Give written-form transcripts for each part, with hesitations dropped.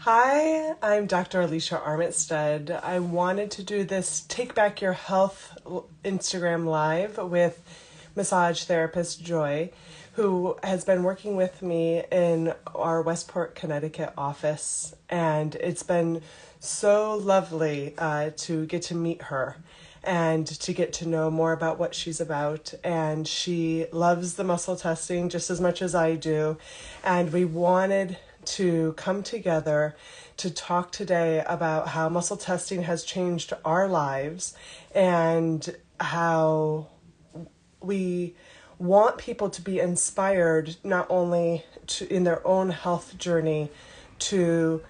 Hi, I'm Dr. Alicia Armitstead. I wanted to do this Take Back Your Health Instagram Live with massage therapist Joy, who has been working with me in our Westport, Connecticut office. And it's been so lovely to get to meet her and to get to know more about what she's about. And she loves the muscle testing just as much as I do. And we wanted to come together to talk today about how muscle testing has changed our lives and how we want people to be inspired not only in their own health journey to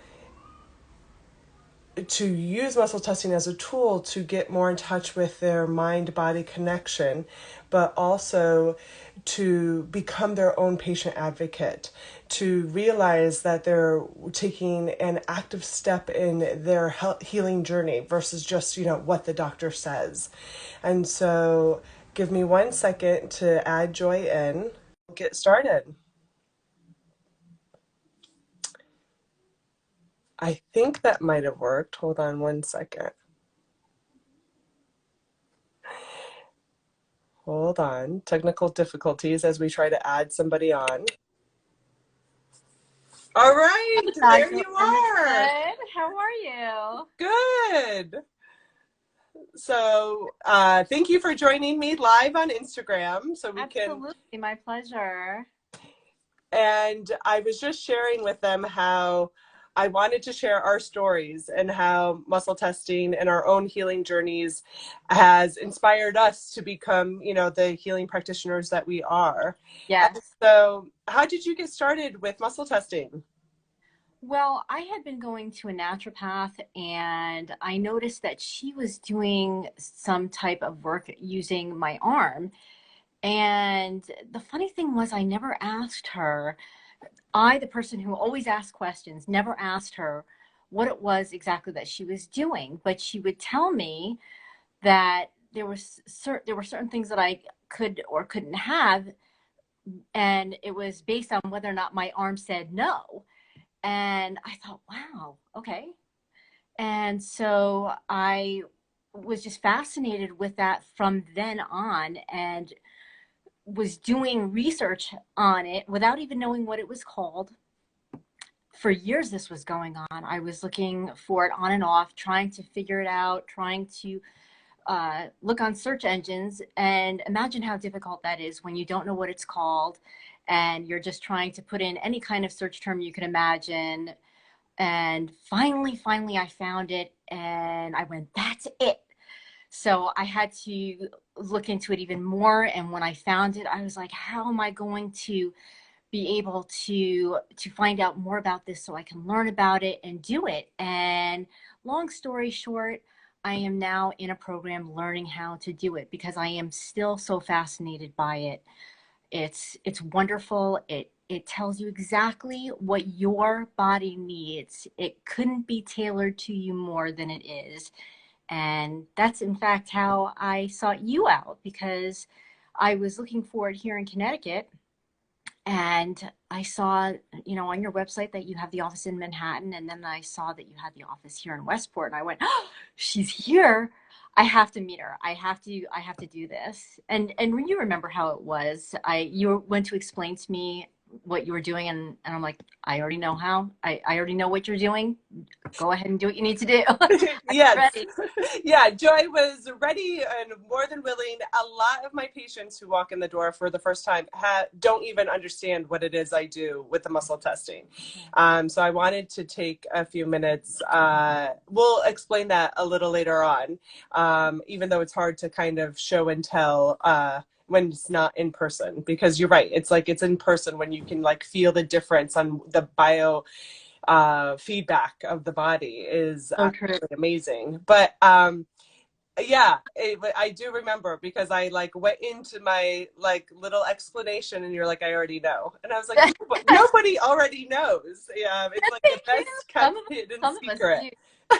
use muscle testing as a tool to get more in touch with their mind body connection, but also to become their own patient advocate, to realize that they're taking an active step in their healing journey versus just, what the doctor says. And so give me 1 second to add Joy in. Get started. I think that might have worked. Hold on 1 second. Hold on. Technical difficulties as we try to add somebody on. All right, there Dr. you are. Armistead, how are you? Good. So, thank you for joining me live on Instagram so we can. Absolutely, my pleasure. And I was just sharing with them how I wanted to share our stories and how muscle testing and our own healing journeys has inspired us to become, the healing practitioners that we are. And Yes. so, how did you get started with muscle testing? Well, I had been going to a naturopath and I noticed that she was doing some type of work using my arm. And the funny thing was, I never asked her. The person who always asked questions, never asked her what it was exactly that she was doing. But she would tell me that there were certain things that I could or couldn't have, and it was based on whether or not my arm said no. And I thought, wow, okay. And so I was just fascinated with that from then on, and was doing research on it without even knowing what it was called. For years this was going on. I was looking for it on and off, trying to figure it out, trying to look on search engines, and imagine how difficult that is when you don't know what it's called and you're just trying to put in any kind of search term you can imagine. And finally, I found it and I went, that's it. So I had to look into it even more. And when I found it, I was like, how am I going to be able to find out more about this so I can learn about it and do it? And long story short, I am now in a program learning how to do it because I am still so fascinated by it. It's wonderful. It tells you exactly what your body needs. It couldn't be tailored to you more than it is. And that's in fact how I sought you out, because I was looking for it here in Connecticut, and I saw, on your website that you have the office in Manhattan, and then I saw that you had the office here in Westport, and I went, "Oh, she's here. I have to meet her. I have to do this." And when you remember how it was, you went to explain to me what you were doing, and I'm like, I already know how. I already know what you're doing. Go ahead and do what you need to do. I'm Yes. ready. Yeah, Joy was ready and more than willing. A lot of my patients who walk in the door for the first time don't even understand what it is I do with the muscle testing. So I wanted to take a few minutes. We'll explain that a little later on, even though it's hard to kind of show and tell when it's not in person, because you're right. It's like it's in person when you can like feel the difference on the bio feedback of the body is So true. absolutely amazing. But yeah, I do remember because I like went into my like little explanation and you're like, I already know. And I was like, nobody already knows. Yeah, it's like the Thank you. best kept hidden Some of us secret. do.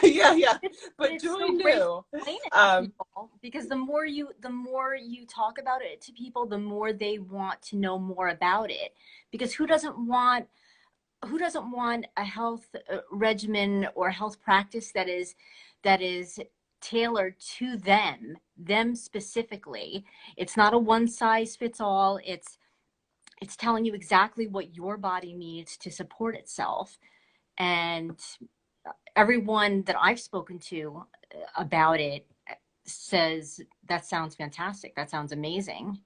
Yeah, yeah. But But it's Joy so great to knew. explain it to Um, people, because the more you talk about it to people, the more they want to know more about it. Because who doesn't want who doesn't want a health regimen or health practice that is tailored to them specifically? It's not a one size fits all. It's telling you exactly what your body needs to support itself. And everyone that I've spoken to about it says that sounds fantastic. That sounds amazing.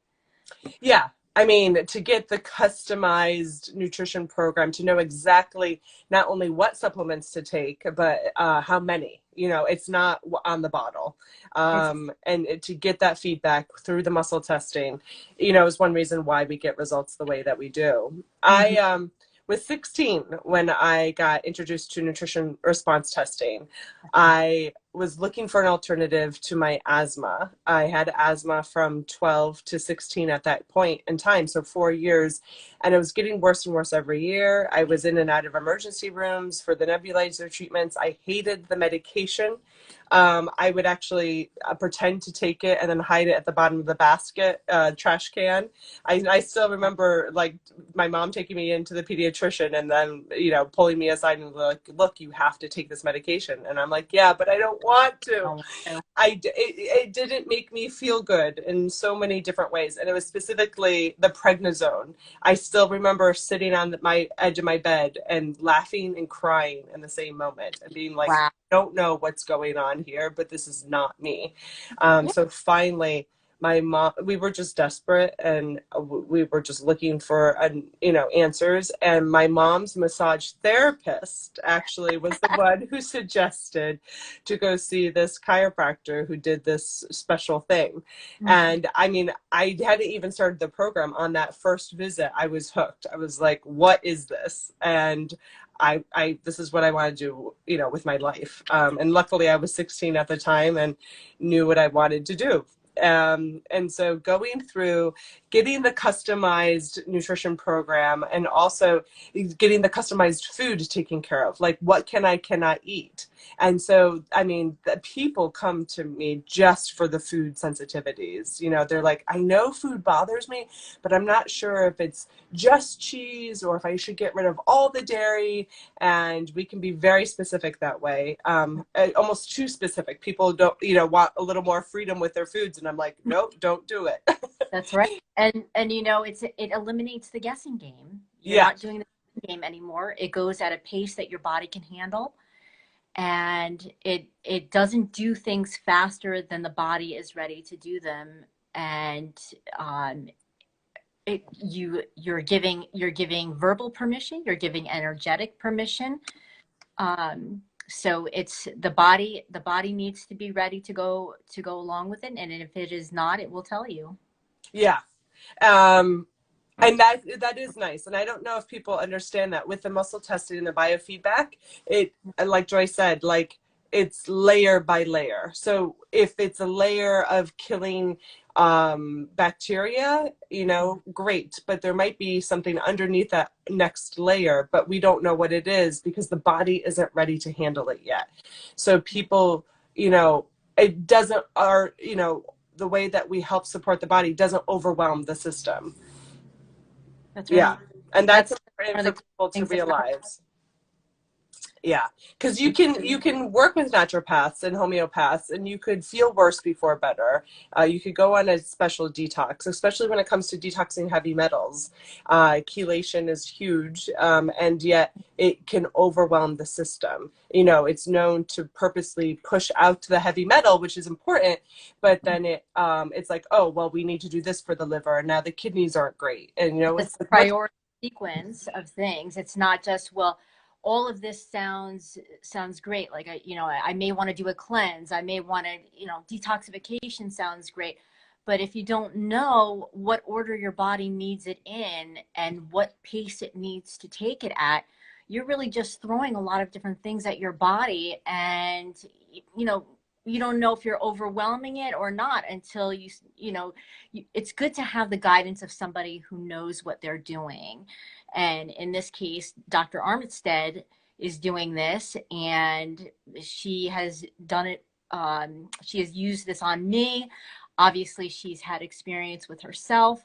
Yeah. I mean, to get the customized nutrition program, to know exactly not only what supplements to take, but how many. You know, it's not on the bottle. It's And to get that feedback through the muscle testing, you know, is one reason why we get results the way that we do. mhm. I was 16 when I got introduced to nutrition response testing. I was looking for an alternative to my asthma. I had asthma from 12 to 16 at that point in time, so 4 years, and it was getting worse and worse every year. I was in and out of emergency rooms for the nebulizer treatments. I hated the medication. I would actually pretend to take it and then hide it at the bottom of the basket, trash can. I still remember like my mom taking me into the pediatrician and then, you know, pulling me aside and like, look, you have to take this medication. And I'm like, yeah, but I don't want to. Oh, It didn't make me feel good in so many different ways. And it was specifically the prednisone. I still remember sitting on my edge of my bed and laughing and crying in the same moment and being like, wow. don't know what's going on here, but this is not me. Yeah. So finally, my mom, we were just desperate and we were just looking for, you know, answers. And my mom's massage therapist actually was the one who suggested to go see this chiropractor who did this special thing. Mhm. And I mean, I hadn't even started the program. On that first visit, I was hooked. I was like, what is this? And this is what I want to do, you know, with my life. And luckily I was 16 at the time and knew what I wanted to do. And so going through getting the customized nutrition program and also getting the customized food taken care of, like what cannot eat. And so, I mean, the people come to me just for the food sensitivities. You know, they're like, I know food bothers me, but I'm not sure if it's just cheese or if I should get rid of all the dairy. And we can be very specific that way, almost too specific. People don't, you know, want a little more freedom with their foods, and I'm like, nope, don't do it. That's right. And you know, it eliminates the guessing game. You're Yeah, not doing the guessing game anymore. It goes at a pace that your body can handle, and it doesn't do things faster than the body is ready to do them. And um, you're giving verbal permission, you're giving energetic permission. So it's the body needs to be ready to go along with it, and if it is not, it will tell you. yeah. Um, and that is nice. And I don't know if people understand that with the muscle testing and the biofeedback, it, like Joy said, like it's layer by layer. So if it's a layer of killing bacteria, you know, great, but there might be something underneath that next layer, but we don't know what it is because the body isn't ready to handle it yet. So people, you know, it doesn't, our, you know, the way that we help support the body doesn't overwhelm the system. That's Yeah. right. And that's That's important one for of the people to things that everyone realize. Yeah, because you can work with naturopaths and homeopaths, and you could feel worse before better. You could go on a special detox, especially when it comes to detoxing heavy metals. Chelation is huge, and yet it can overwhelm the system. You know, it's known to purposely push out the heavy metal, which is important, but then it's like, oh well, we need to do this for the liver, and now the kidneys aren't great, and you know, it's it's the like what. priority sequence of things. It's not just, well, all of this sounds great. Like you know, I may want to do a cleanse. I may want to, you know, detoxification sounds great. But if you don't know what order your body needs it in and what pace it needs to take it at, you're really just throwing a lot of different things at your body. And, you know, you don't know if you're overwhelming it or not until you know, it's good to have the guidance of somebody who knows what they're doing. And in this case, Dr. Armitstead is doing this, and she has done it. She has used this on me. Obviously, she's had experience with herself,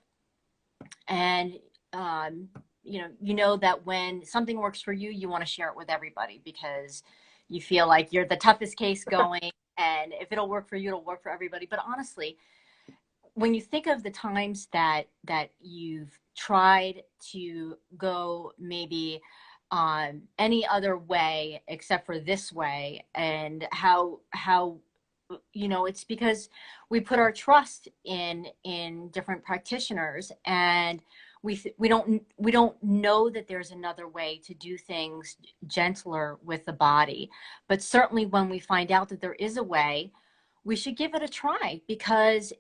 and um, you know that when something works for you, you want to share it with everybody because you feel like you're the toughest case going. And if it'll work for you, it'll work for everybody. But honestly, when you think of the times that you've tried to go maybe any other way except for this way, and how it's because we put our trust in different practitioners, and we don't know that there's another way to do things gentler with the body. But certainly when we find out that there is a way, we should give it a try, because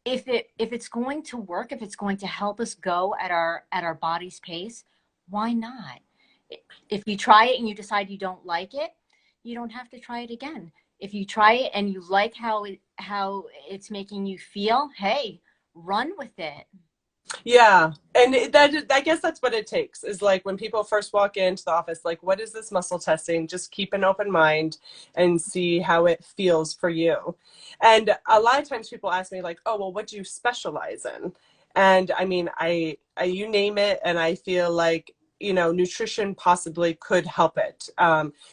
if it's going to work, if it's going to help us go at our body's pace, why not? If you try it and you decide you don't like it, you don't have to try it again. If you try it and you like how it's making you feel, hey, run with it. Yeah. And that, I guess that's what it takes, is like when people first walk into the office, like, what is this muscle testing? Just keep an open mind and see how it feels for you. And a lot of times people ask me like, oh, well, what do you specialize in? And I mean, you name it. And I feel like, nutrition possibly could help it.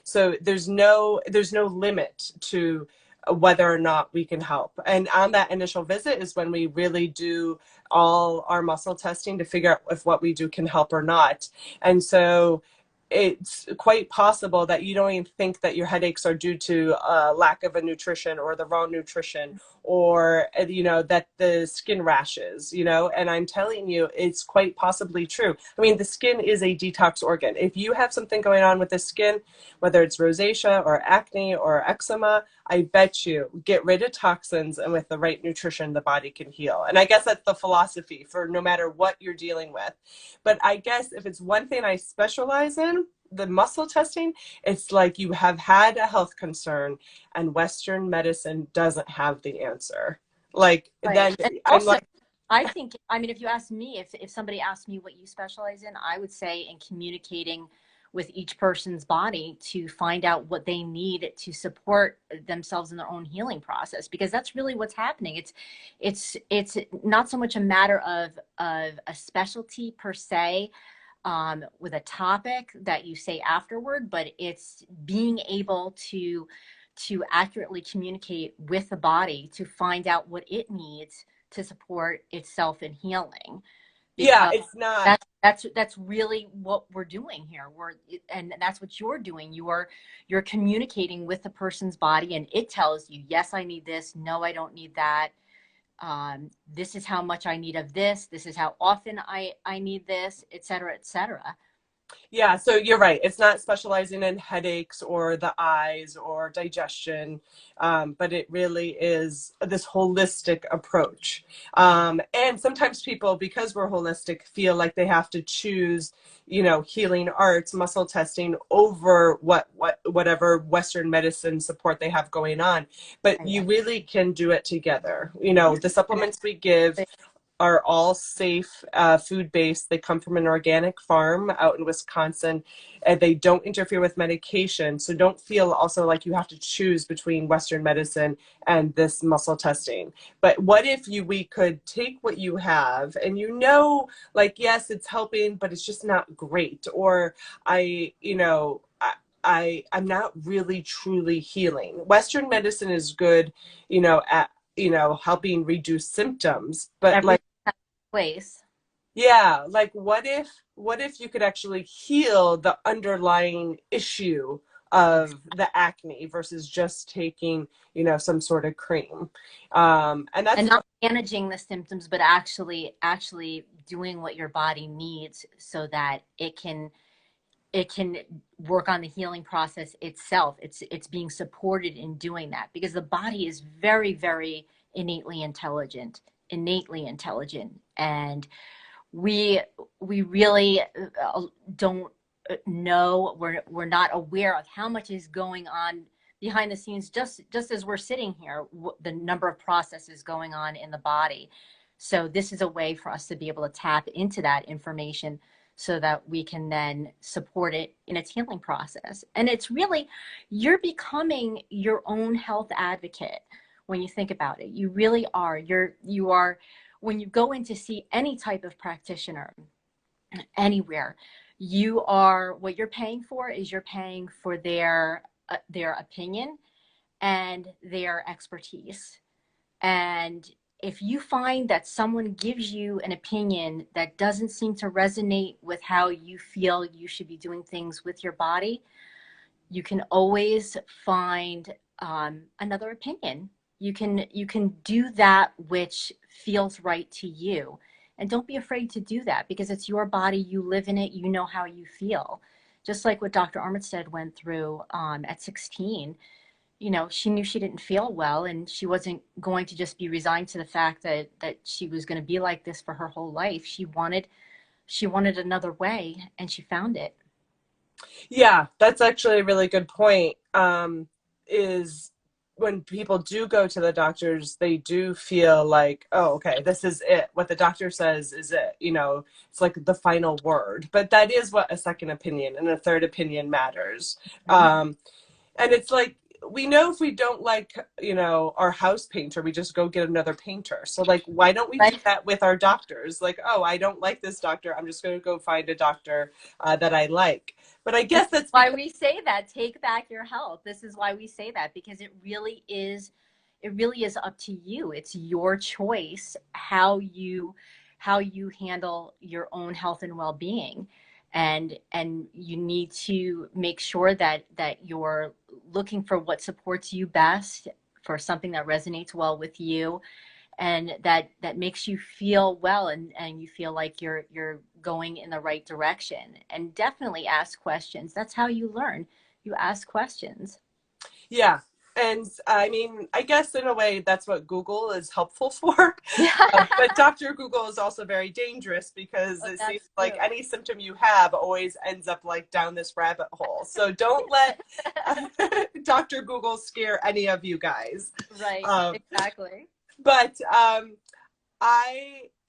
So there's no limit to whether or not we can help. And on that initial visit is when we really do all our muscle testing to figure out if what we do can help or not. And so it's quite possible that you don't even think that your headaches are due to lack of a nutrition or the wrong nutrition, or that the skin rashes, and I'm telling you, it's quite possibly true. I mean, the skin is a detox organ. If you have something going on with the skin, whether it's rosacea or acne or eczema, I bet you get rid of toxins, and with the right nutrition, the body can heal. And I guess that's the philosophy for no matter what you're dealing with. But I guess if it's one thing I specialize in, the muscle testing, it's like you have had a health concern and Western medicine doesn't have the answer. Like, Right. then And I'm also, like, I mean, if you ask me, if somebody asked me what you specialize in, I would say in communicating with each person's body to find out what they need to support themselves in their own healing process, because that's really what's happening. It's not so much a matter of a specialty per se, with a topic that you say afterward, but it's being able to accurately communicate with the body to find out what it needs to support itself in healing. yeah, Because it's not. that's really what we're doing here. And that's what you're doing. You're communicating with the person's body, and it tells you, yes, I need this. No, I don't need that. This is how much I need of this. This is how often I need this, et cetera, et cetera. Yeah, so you're right. It's not specializing in headaches or the eyes or digestion, but it really is this holistic approach. And sometimes people, because we're holistic, feel like they have to choose, healing arts, muscle testing over whatever Western medicine support they have going on. But Right. you really can do it together. The And supplements we give are all safe, food-based. They come from an organic farm out in Wisconsin, and they don't interfere with medication. So don't feel also like you have to choose between Western medicine and this muscle testing. But what if we could take what you have and like, yes, it's helping, but it's just not great. Or I'm not really truly healing. Western medicine is good, at helping reduce symptoms, but every like, place. yeah, like what if you could actually heal the underlying issue of the acne versus just taking, some sort of cream. And And that's not managing the symptoms, but actually doing what your body needs so that it can work on the healing process itself. It's being supported in doing that, because the body is very, very innately intelligent, and we really don't know, we're not aware of how much is going on behind the scenes, just as we're sitting here, the number of processes going on in the body. So this is a way for us to be able to tap into that information so that we can then support it in its healing process. And it's really, you're becoming your own health advocate when you think about it. You really are. You are, when you go in to see any type of practitioner, anywhere. You are, what you're paying for is you're paying for their opinion and their expertise. And if you find that someone gives you an opinion that doesn't seem to resonate with how you feel you should be doing things with your body, you can always find another opinion. You can do that which feels right to you, and don't be afraid to do that because it's your body. You live in it. You know how you feel. Just like what Dr. Armitstead went through at 16. She knew she didn't feel well, and she wasn't going to just be resigned to the fact that she was going to be like this for her whole life. She wanted another way, and she found it. Yeah, that's actually a really good point. Is when people do go to the doctors, they do feel like, oh, okay, this is it. What the doctor says is it. It's like the final word. But that is what a second opinion and a third opinion matters. Mhm. And it's like, we know if we don't like, our house painter, we just go get another painter. So like, why don't we do Right. that with our doctors? Like, oh, I don't like this doctor, I'm just going to go find a doctor that I like. But I This guess is that's why because, we say that, take back your health. This is why we say that, because it really is up to you. It's your choice how you handle your own health and well-being. And you need to make sure that you're looking for what supports you best, for something that resonates well with you, and that makes you feel well, and you feel like you're going in the right direction. And definitely ask questions. That's how you learn. You ask questions. yeah. And I mean, I guess in a way that's what Google is helpful for. But Dr. Google is also very dangerous because Oh, it seems that's like true. any symptom you have always ends up like down this rabbit hole. So don't let Dr. Google scare any of you guys. Right, Um, exactly. but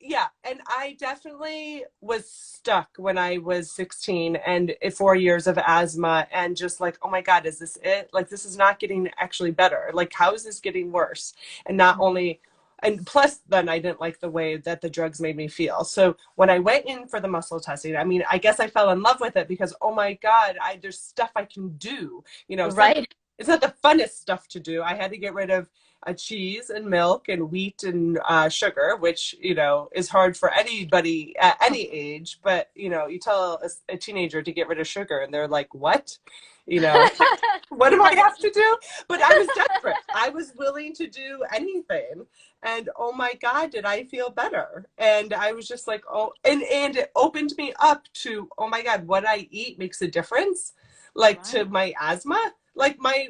yeah, and I definitely was stuck when I was 16 and 4 years of asthma and just like, oh my God, is this it? Like, this is not getting actually better. Like, how is this getting worse? And not only, and plus, then I didn't like the way that the drugs made me feel. So when I went in for the muscle testing, I mean, I guess I fell in love with it because, oh my God, there's stuff I can do. Right. It's not the funnest stuff to do. I had to get rid of cheese and milk and wheat and sugar, which is hard for anybody at any age. But you tell a teenager to get rid of sugar, and they're like, "What? You know, what do I have to do?" But I was desperate. I was willing to do anything, and oh my God, did I feel better? And I was just like, oh, and it opened me up to, oh my God, what I eat makes a difference, like to Right. my asthma. Like my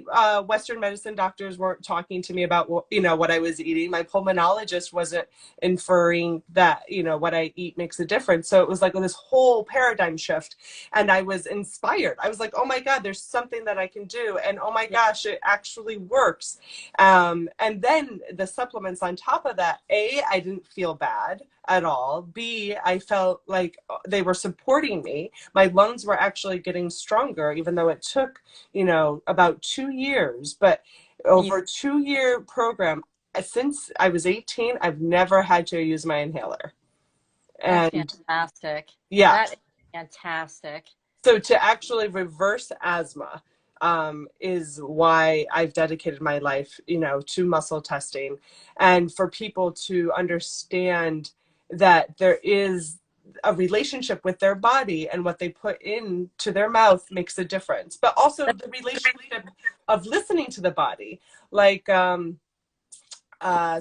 Western medicine doctors weren't talking to me about what I was eating. My pulmonologist wasn't inferring that what I eat makes a difference. So it was like this whole paradigm shift, and I was inspired. I was like, oh my God, there's something that I can do, and oh my Yeah. gosh, it actually works. And then the supplements on top of that, I didn't feel bad at all. B, I felt like they were supporting me. My lungs were actually getting stronger, even though it took about 2 years. But Yeah. over a 2 year program, since I was 18, I've never had to use my inhaler. That's And fantastic. yeah, That is fantastic. so to actually reverse asthma is why I've dedicated my life, to muscle testing, and for people to understand that there is a relationship with their body, and what they put into their mouth makes a difference. But also the relationship of listening to the body, like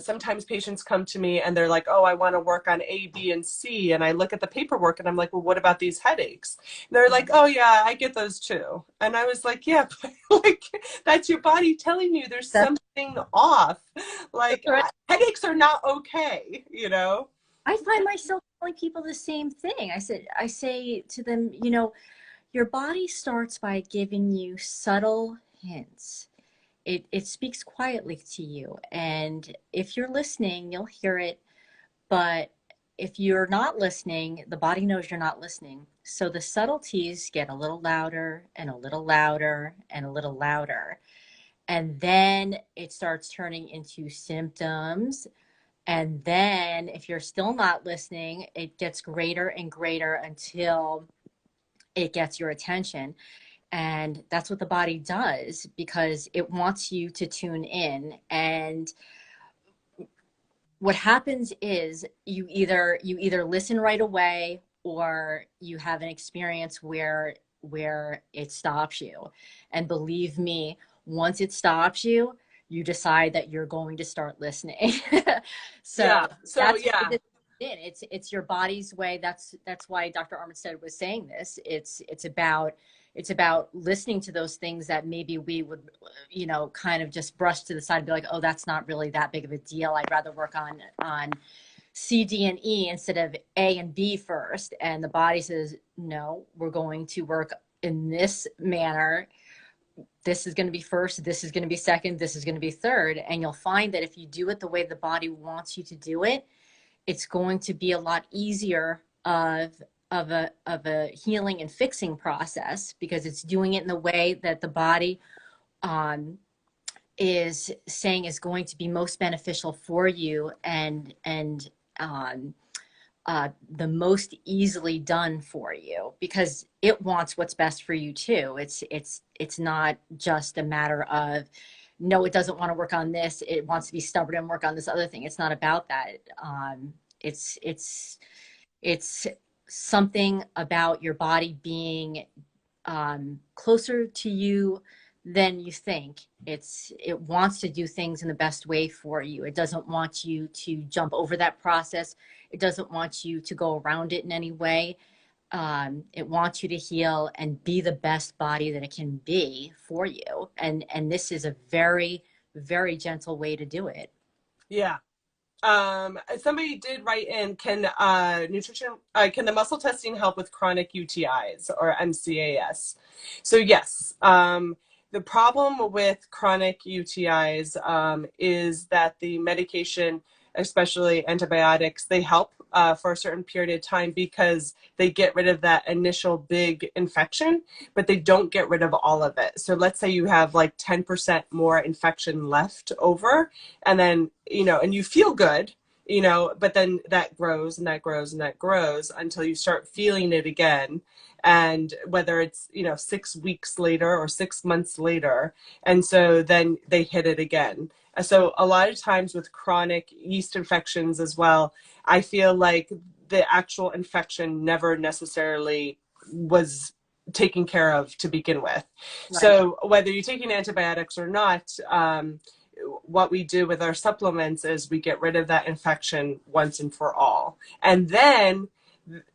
sometimes patients come to me and they're like, oh, I want to work on A, B, and C. And I look at the paperwork and I'm like, well, what about these headaches? And they're Yeah. like, oh, yeah, I get those too. And I was like, yeah, but like, that's your body telling you there's That's something off. Like, right. headaches are not okay. I find myself telling people the same thing. I say to them, your body starts by giving you subtle hints. It speaks quietly to you. And if you're listening, you'll hear it. But if you're not listening, the body knows you're not listening. So the subtleties get a little louder and a little louder and a little louder. And then it starts turning into symptoms. And then if you're still not listening, it gets greater and greater until it gets your attention. And that's what the body does because it wants you to tune in. And what happens is you either listen right away or you have an experience where it stops you. And believe me, once it stops you, you decide that you're going to start listening. So Yeah. So that's yeah. it's your body's way. That's why Dr. Armistead was saying this. It's about listening to those things that maybe we would, kind of just brush to the side and be like, oh, that's not really that big of a deal. I'd rather work on C, D, and E instead of A and B first. And the body says, no, we're going to work in this manner. This is going to be first, this is going to be second, this is going to be third. And you'll find that if you do it the way the body wants you to do it, it's going to be a lot easier of a healing and fixing process because it's doing it in the way that the body um, is saying is going to be most beneficial for you and um, the most easily done for you because it wants what's best for you too. It's not just a matter of no, it doesn't want to work on this. It wants to be stubborn and work on this other thing. It's not about that. It's something about your body being closer to you than you think. It wants to do things in the best way for you. It doesn't want you to jump over that process. It doesn't want you to go around it in any way. It wants you to heal and be the best body that it can be for you. And this is a very, very gentle way to do it. Yeah. Somebody did write in, can the muscle testing help with chronic UTIs or MCAS? So yes, the problem with chronic UTIs is that the medication, especially antibiotics, they help for a certain period of time because they get rid of that initial big infection, but they don't get rid of all of it. So let's say you have like 10% more infection left over, and then, and you feel good, but then that grows and that grows and that grows until you start feeling it again. And whether it's, 6 weeks later or 6 months later. And so then they hit it again. So a lot of times with chronic yeast infections as well, I feel like the actual infection never necessarily was taken care of to begin with. Right. So whether you're taking antibiotics or not, what we do with our supplements is we get rid of that infection once and for all. And then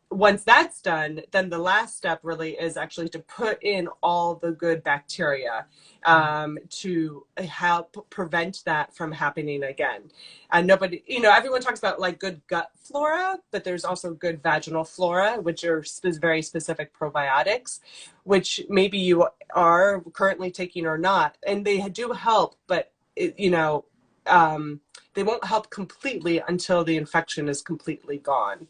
once that's done, then the last step really is actually to put in all the good bacteria to help prevent that from happening again. And nobody, everyone talks about like good gut flora, but there's also good vaginal flora, which are very specific probiotics, which maybe you are currently taking or not. And they do help, but they won't help completely until the infection is completely gone.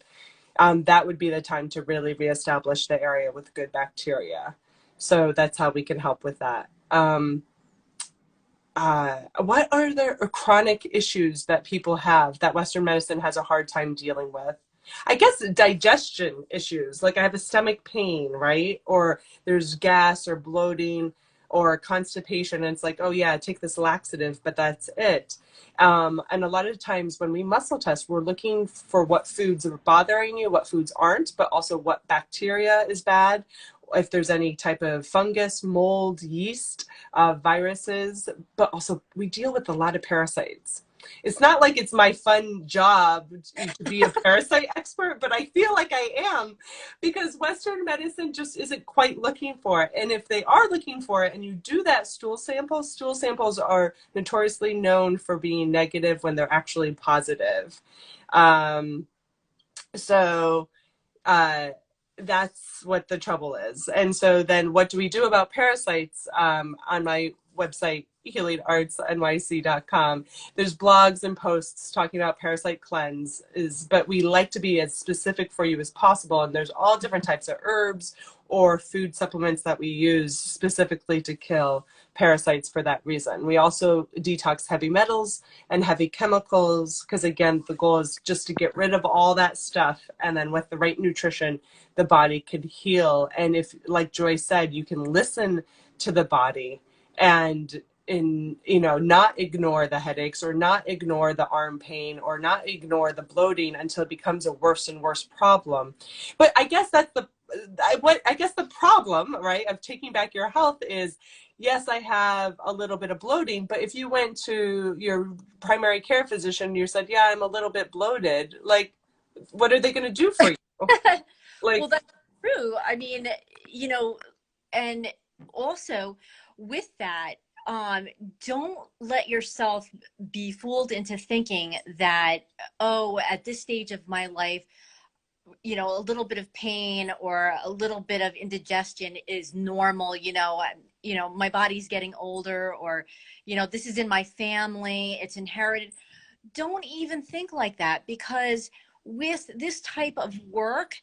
That would be the time to really reestablish the area with good bacteria. So that's how we can help with that. What are there chronic issues that people have that Western medicine has a hard time dealing with? I guess digestion issues, like I have a stomach pain, right? Or there's gas or bloating or constipation, and it's like, oh yeah, take this laxative, but that's it. And a lot of times when we muscle test, we're looking for what foods are bothering you, what foods aren't, but also what bacteria is bad, if there's any type of fungus, mold, yeast, viruses, but also we deal with a lot of parasites. It's not like it's my fun job to be a parasite expert, but I feel like I am because Western medicine just isn't quite looking for it. And if they are looking for it and you do that stool samples are notoriously known for being negative when they're actually positive. So that's what the trouble is. And so then what do we do about parasites? On my website, healingartsnyc.com, there's blogs and posts talking about parasite cleanses, but we like to be as specific for you as possible. And there's all different types of herbs or food supplements that we use specifically to kill parasites for that reason. We also detox heavy metals and heavy chemicals because, again, the goal is just to get rid of all that stuff. And then with the right nutrition, the body can heal. And if, like Joy said, you can listen to the body and not ignore the headaches or not ignore the arm pain or not ignore the bloating until it becomes a worse and worse problem. But I guess that's the problem, right, of taking back your health is, yes, I have a little bit of bloating, but if you went to your primary care physician and you said, yeah, I'm a little bit bloated, like, what are they going to do for you? Well, Like, that's true. I mean, and also with that, um, don't let yourself be fooled into thinking that, oh, at this stage of my life, a little bit of pain or a little bit of indigestion is normal. My body's getting older, or, this is in my family, it's inherited. Don't even think like that, because with this type of work,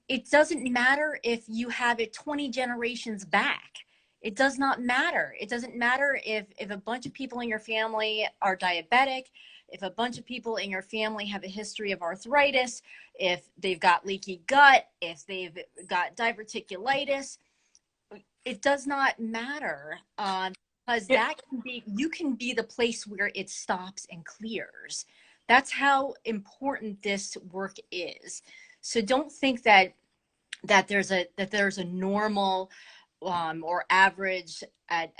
it doesn't matter if you have it 20 generations back. It does not matter. It doesn't matter if a bunch of people in your family are diabetic, if a bunch of people in your family have a history of arthritis, if they've got leaky gut, if they've got diverticulitis. It does not matter, because yeah, you can be the place where it stops and clears. That's how important this work is. So don't think that there's a normal, or average at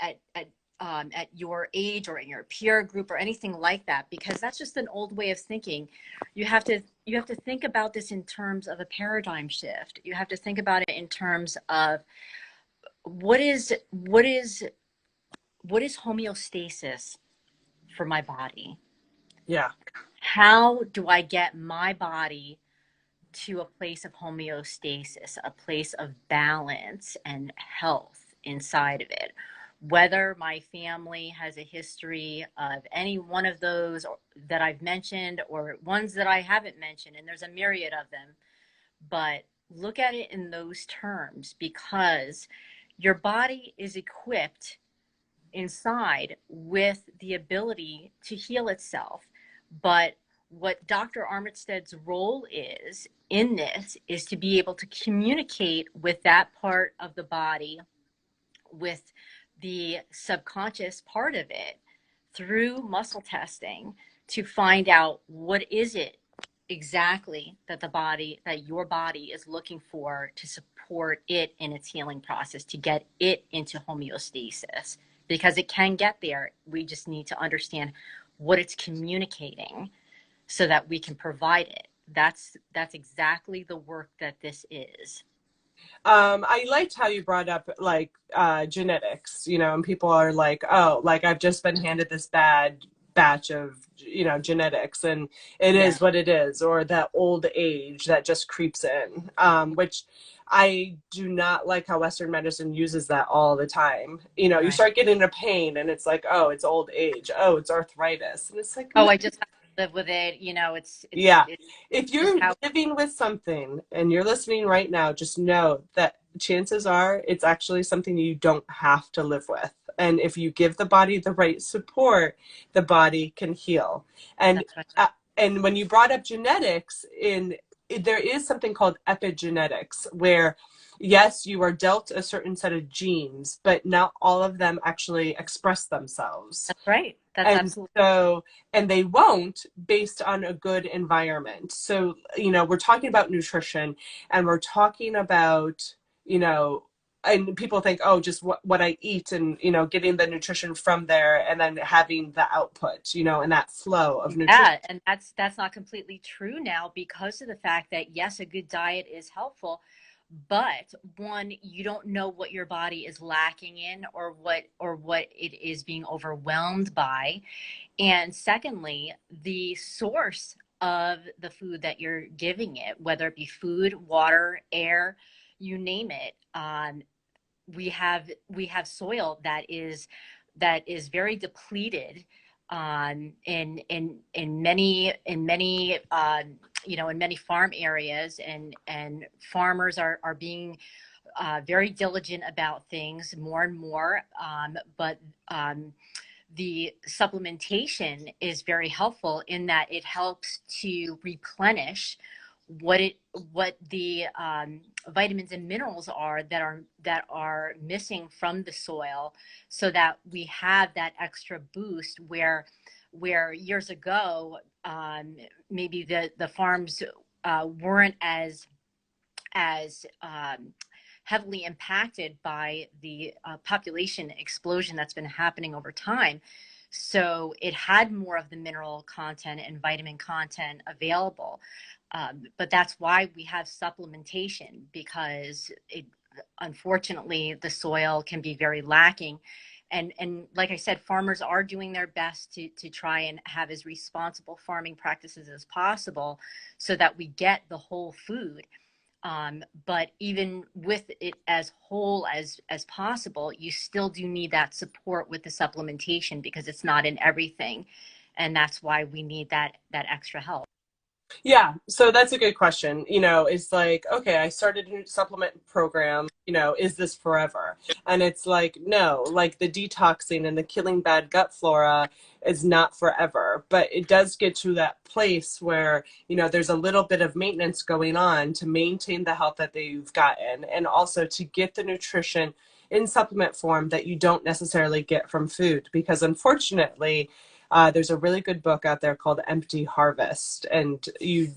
your age or in your peer group or anything like that, because that's just an old way of thinking. You have to think about this in terms of a paradigm shift. You have to think about it in terms of what is homeostasis for my body. yeah. How do I get my body to a place of homeostasis, a place of balance and health inside of it? Whether my family has a history of any one of those that I've mentioned, or ones that I haven't mentioned, and there's a myriad of them, but look at it in those terms, because your body is equipped inside with the ability to heal itself. But what Dr. Armitstead's role is in this is to be able to communicate with that part of the body, with the subconscious part of it, through muscle testing, to find out what is it exactly that your body is looking for to support it in its healing process, to get it into homeostasis, because it can get there. We just need to understand what it's communicating so that we can provide it. That's exactly the work that this is. I liked how you brought up like genetics, and people are like, oh, like I've just been handed this bad batch of, genetics, and it Yeah. is what it is, or that old age that just creeps in, which I do not like how Western medicine uses that all the time. You Right. start getting a pain and it's like, oh, it's old age. Oh, it's arthritis. And it's like, Oh, no. I just have to live with it. Yeah. It's If just you're how. living with something and you're listening right now, just know that chances are it's actually something you don't have to live with. And if you give the body the right support, the body can heal. And That's right. uh, and when you brought up genetics, there is something called epigenetics, where yes, you are dealt a certain set of genes, but not all of them actually express themselves. That's right. That's And absolutely. so, and they won't, based on a good environment. So, we're talking about nutrition, and we're talking about, and people think, oh, just what I eat, and, getting the nutrition from there and then having the output, and that flow of nutrition. Yeah, and that's not completely true now, because of the fact that, yes, a good diet is helpful, but one, you don't know what your body is lacking in, or what it is being overwhelmed by. And secondly, the source of the food that you're giving it, whether it be food, water, air, you name it. We have soil that is very depleted, in many farm areas, and farmers are being very diligent about things more and more. But the supplementation is very helpful in that it helps to replenish what it what the vitamins and minerals are that are missing from the soil, so that we have that extra boost where years ago, maybe the farms weren't as heavily impacted by the population explosion that's been happening over time. So it had more of the mineral content and vitamin content available. But that's why we have supplementation, because unfortunately the soil can be very lacking. And like I said, farmers are doing their best to try and have as responsible farming practices as possible so that we get the whole food. But even with it as whole as possible, you still do need that support with the supplementation, because it's not in everything, and that's why we need that extra help. Yeah, so that's a good question. It's like, okay, I started a supplement program, is this forever? And it's like, no, like the detoxing and the killing bad gut flora is not forever, but it does get to that place where, there's a little bit of maintenance going on to maintain the health that you've gotten, and also to get the nutrition in supplement form that you don't necessarily get from food. Because unfortunately, there's a really good book out there called Empty Harvest, and you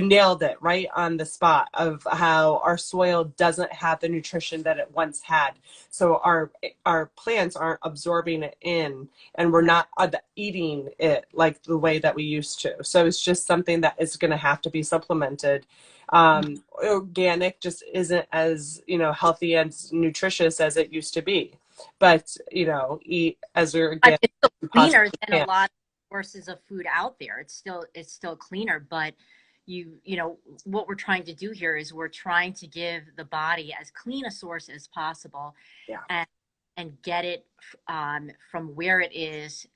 nailed it right on the spot of how our soil doesn't have the nutrition that it once had. So our plants aren't absorbing it in, and we're not eating it like the way that we used to. So it's just something that is going to have to be supplemented. Organic just isn't as healthy and nutritious as it used to be, but eat as organic It's still as you cleaner possibly than a can. lot of sources of food out there. It's still cleaner, but what we're trying to do here is we're trying to give the body as clean a source as possible, Yeah. and get it from where it is,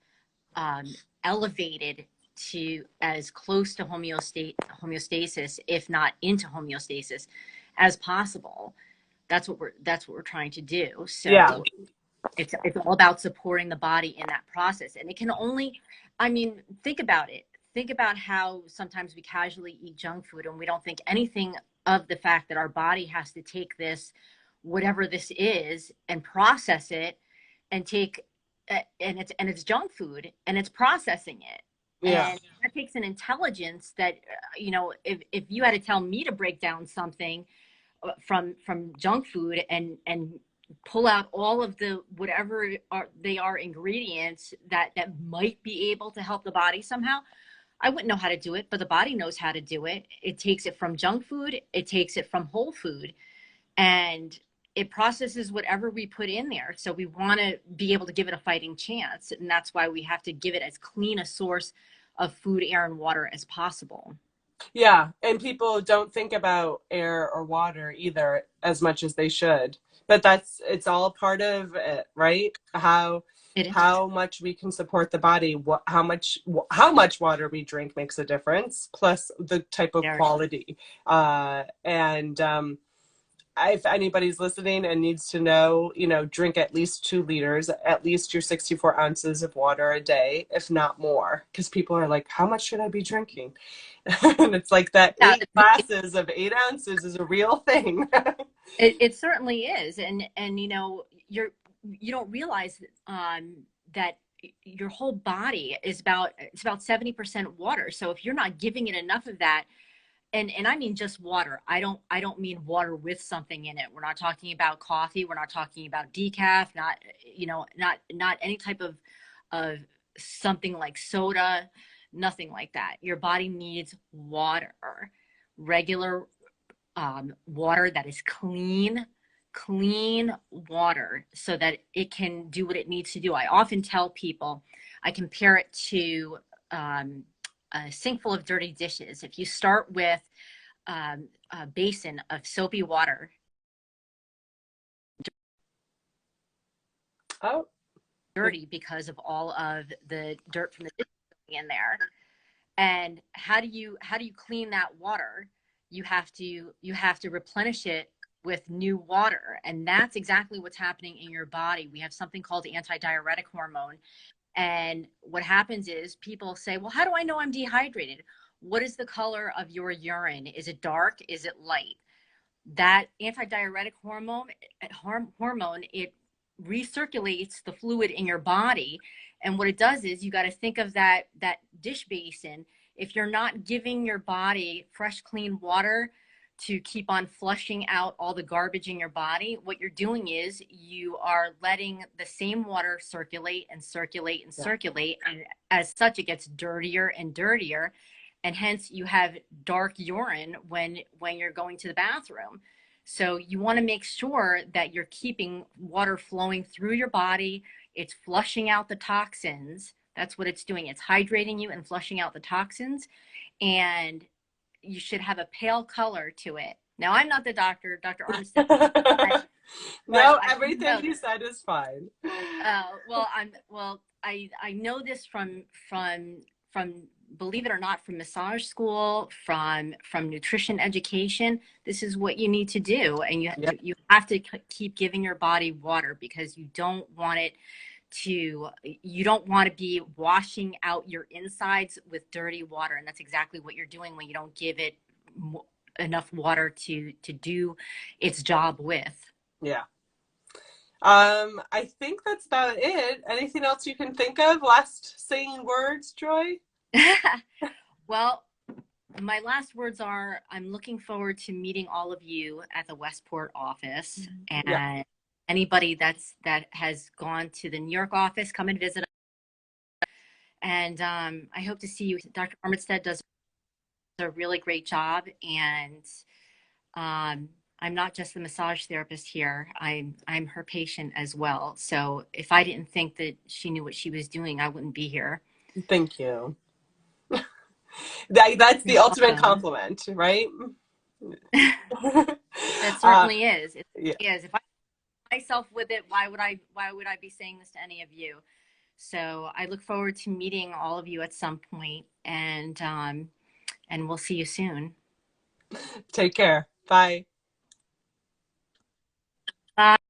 um, elevated to as close to homeostasis, if not into homeostasis, as possible. That's what we're trying to do. Yeah. So it's all about supporting the body in that process. And it can only, I mean, think about it. Think about how sometimes we casually eat junk food and we don't think anything of the fact that our body has to take this, whatever this is, and process it, and take and it's junk food, and it's processing it. Yeah. And that takes an intelligence that, if you had to tell me to break down something from junk food, and pull out all of the whatever they are ingredients that might be able to help the body somehow, I wouldn't know how to do it, but the body knows how to do it. It takes it from junk food, it takes it from whole food, and it processes whatever we put in there. So we want to be able to give it a fighting chance, and that's why we have to give it as clean a source of food, air, and water as possible. Yeah. And people don't think about air or water either as much as they should. But it's all part of it, right? It is. How much we can support the body, how much water we drink makes a difference, plus the type of quality. And if anybody's listening and needs to know, drink at least 2 liters, at least your 64 ounces of water a day, if not more. Because people are like, how much should I be drinking? And it's like that Yeah, 8 glasses of 8 ounces is a real thing. it certainly is. And you don't realize that your whole body is about 70% water. So if you're not giving it enough of that, and I mean just water. I don't mean water with something in it. We're not talking about coffee. We're not talking about decaf. Not any type of something like soda. Nothing like that. Your body needs water, regular water that is clean water, so that it can do what it needs to do. I often tell people, I compare it to a sink full of dirty dishes. If you start with a basin of soapy water, Oh, dirty because of all of the dirt from the dishes in there. And how do you clean that water? You have to replenish it with new water. And that's exactly what's happening in your body. We have something called antidiuretic hormone. And what happens is people say, well, how do I know I'm dehydrated? What is the color of your urine? Is it dark? Is it light? That antidiuretic hormone, it recirculates the fluid in your body. And what it does is, you got to think of that dish basin. If you're not giving your body fresh, clean water to keep on flushing out all the garbage in your body, what you're doing is you are letting the same water circulate and circulate and circulate. And as such, it gets dirtier and dirtier. And hence you have dark urine when you're going to the bathroom. So you want to make sure that you're keeping water flowing through your body. It's flushing out the toxins. That's what it's doing. It's hydrating you and flushing out the toxins. And you should have a pale color to it. Now, I'm not the doctor, Dr. Armstead. No, everything you said is fine. I know this from believe it or not, from massage school, from nutrition education. This is what you need to do, and you have to keep giving your body water, because you don't want to be washing out your insides with dirty water, and that's exactly what you're doing when you don't give it enough water to do its job with. Yeah. I think that's about it. Anything else you can think of? Last saying words, Joy? Well, my last words are, I'm looking forward to meeting all of you at the Westport office. And anybody that has gone to the New York office, come and visit us. And I hope to see you. Dr. Armitstead does a really great job. And I'm not just the massage therapist here. I'm her patient as well. So if I didn't think that she knew what she was doing, I wouldn't be here. Thank you. That's the ultimate compliment, right? That certainly is. It is. If I myself with it, why would I be saying this to any of you? So I look forward to meeting all of you at some point, and we'll see you soon. Take care. Bye. Bye.